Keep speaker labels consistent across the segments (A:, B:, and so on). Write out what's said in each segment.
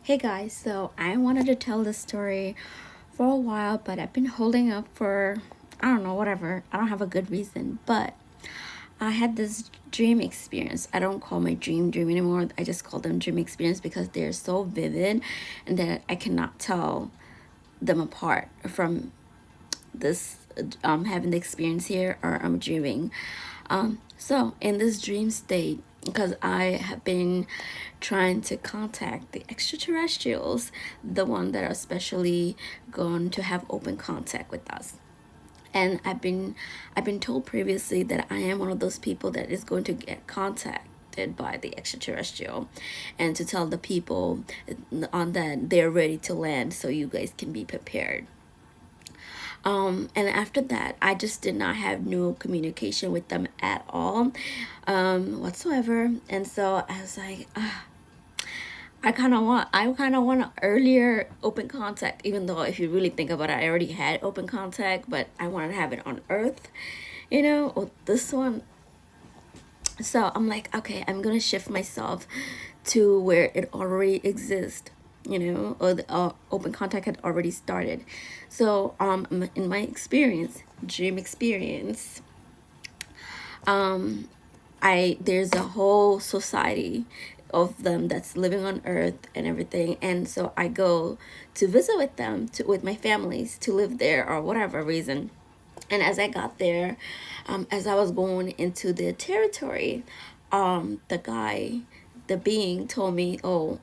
A: Hey guys, so I wanted to tell this story for a while, but I've been holding up for, I don't know, whatever. I don't have a good reason, but I had this dream experience. I don't call my dream anymore. I just call them dream experience because they're so vivid and that I cannot tell them apart from this having the experience here or I'm dreaming. So in this dream state, because I have been trying to contact the extraterrestrials, the one that are especially going to have open contact with us. And I've been told previously that I am one of those people that is going to get contacted by the extraterrestrial and to tell the people on that they're ready to land so you guys can be prepared. And after that, I just did not have no communication with them at all, whatsoever. And so I was like, I kind of want an earlier open contact, even though if you really think about it, I already had open contact, but I wanted to have it on Earth, or this one. So I'm like, okay, I'm gonna shift myself to where it already exists, or the open contact had already started. So in my experience, dream experience, I there's a whole society of them that's living on Earth and everything, and so I go to visit with them, with my families, to live there or whatever reason. And as I got there, as I was going into the territory, the guy, the being told me, "Oh,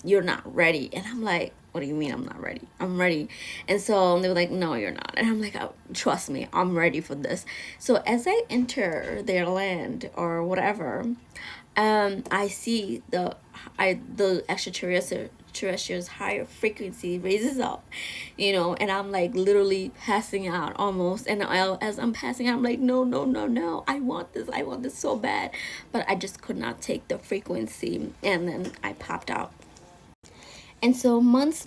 A: you're not ready." And I'm like, "What do you mean I'm not ready? I'm ready." And so they were like, "No, you're not." And I'm like, oh, "Trust me, I'm ready for this." So as I enter their land or whatever, I see the extraterrestrials higher frequency raises up, and I'm like literally passing out almost. And as I'm passing out, I'm like, no, no, no, no, I want this so bad, but I just could not take the frequency, and then I popped out. And so months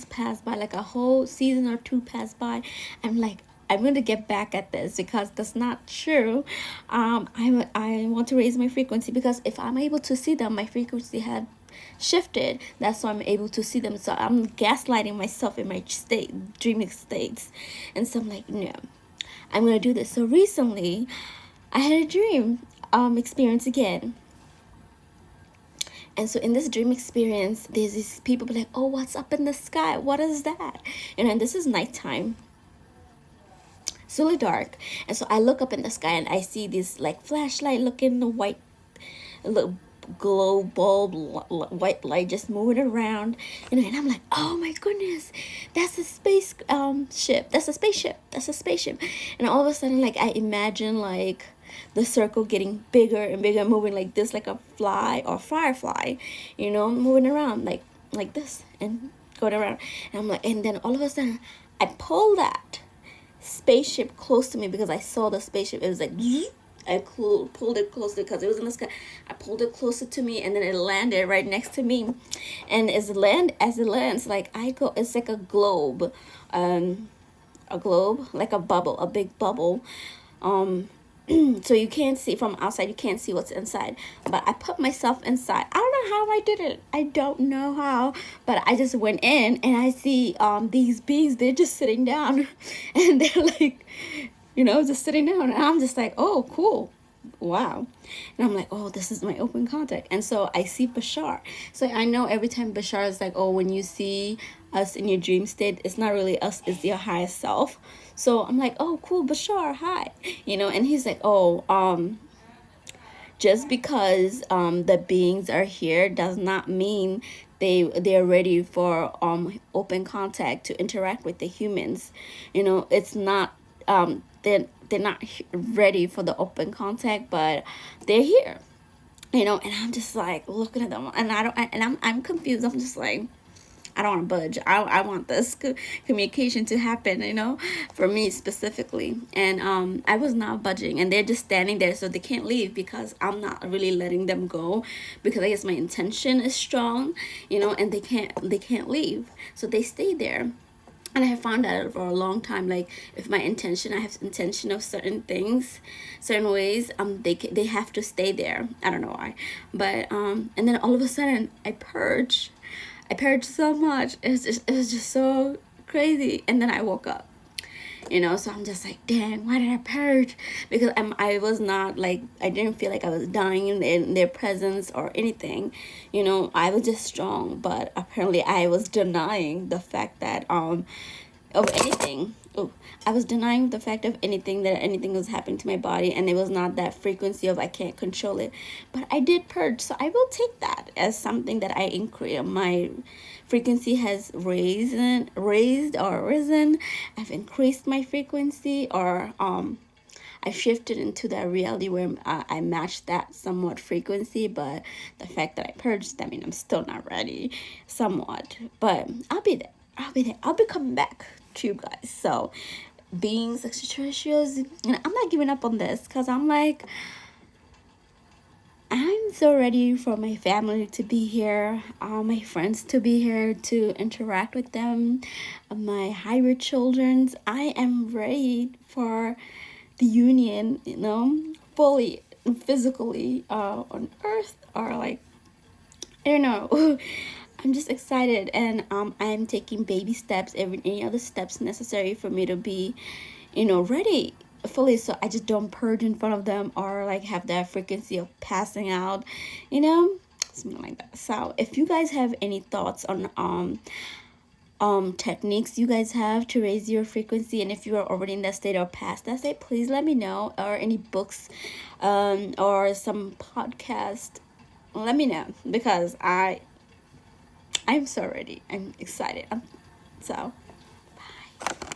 A: passed by, like a whole season or two passed by. I'm like, I'm going to get back at this because that's not true. I want to raise my frequency because if I'm able to see them, my frequency had shifted. That's why I'm able to see them. So I'm gaslighting myself in my dreaming states. And so I'm like, no, I'm going to do this. So recently, I had a dream experience again. And so in this dream experience, there's these people be like, "Oh, what's up in the sky? What is that?" And this is nighttime. It's really dark. And so I look up in the sky and I see this like flashlight looking white little glow bulb white light just moving around, and I'm like, "Oh my goodness, that's a space ship, that's a spaceship." And all of a sudden, like, I imagine like the circle getting bigger and bigger, moving like this, like a fly or firefly, moving around like this and going around. And I'm like, and then all of a sudden I pull that spaceship close to me because I saw the spaceship. It was like I pulled it closer because it was in the sky. I pulled it closer to me, and then it landed right next to me. And as it lands, like I go, it's like a globe, like a bubble, a big bubble. So you can't see from outside. You can't see what's inside. But I put myself inside. I don't know how I did it. I don't know how, but I just went in, and I see these bees. They're just sitting down, and they're like, just sitting down. And I'm just like, oh, cool. Wow. And I'm like, oh, this is my open contact. And so I see Bashar. So I know every time Bashar is like, oh, when you see us in your dream state, it's not really us, it's your higher self. So I'm like, oh, cool, Bashar, hi. And he's like, oh, just because the beings are here does not mean they're ready for open contact to interact with the humans. It's not they're not ready for the open contact, but they're here. And I'm just like looking at them, and I'm confused. I'm just like, I don't want to budge. I want this communication to happen, for me specifically. And I was not budging, and they're just standing there, so they can't leave because I'm not really letting them go, because I guess my intention is strong, and they can't leave, so they stay there. And I have found out for a long time, like, if I have intention of certain things, certain ways, they have to stay there. I don't know why, but and then all of a sudden I I purged so much. It was just so crazy. And then I woke up, so I'm just like, dang, why did I purge? Because I was not like, I didn't feel like I was dying in their presence or anything. I was just strong, but apparently I was denying the fact that of anything. Oh, I was denying the fact of anything was happening to my body, and it was not that frequency of I can't control it. But I did purge, so I will take that as something that I increase. My frequency has raised or risen. I've increased my frequency, or I shifted into that reality where I matched that somewhat frequency. But the fact that I purged, I mean, I'm still not ready, somewhat. But I'll be there. I'll be coming back to you guys. So, beings, extraterrestrials, I'm not giving up on this, because I'm like, I'm so ready for my family to be here, all my friends to be here, to interact with them, my hybrid children's. I am ready for the union, fully, physically, on Earth, or like, I don't know. I'm just excited, and I'm taking baby steps, any other steps necessary for me to be, ready fully, so I just don't purge in front of them, or like have that frequency of passing out, something like that. So if you guys have any thoughts on techniques you guys have to raise your frequency, and if you are already in that state or past that state, please let me know, or any books or some podcast, let me know, because I'm so ready. I'm excited. So, bye.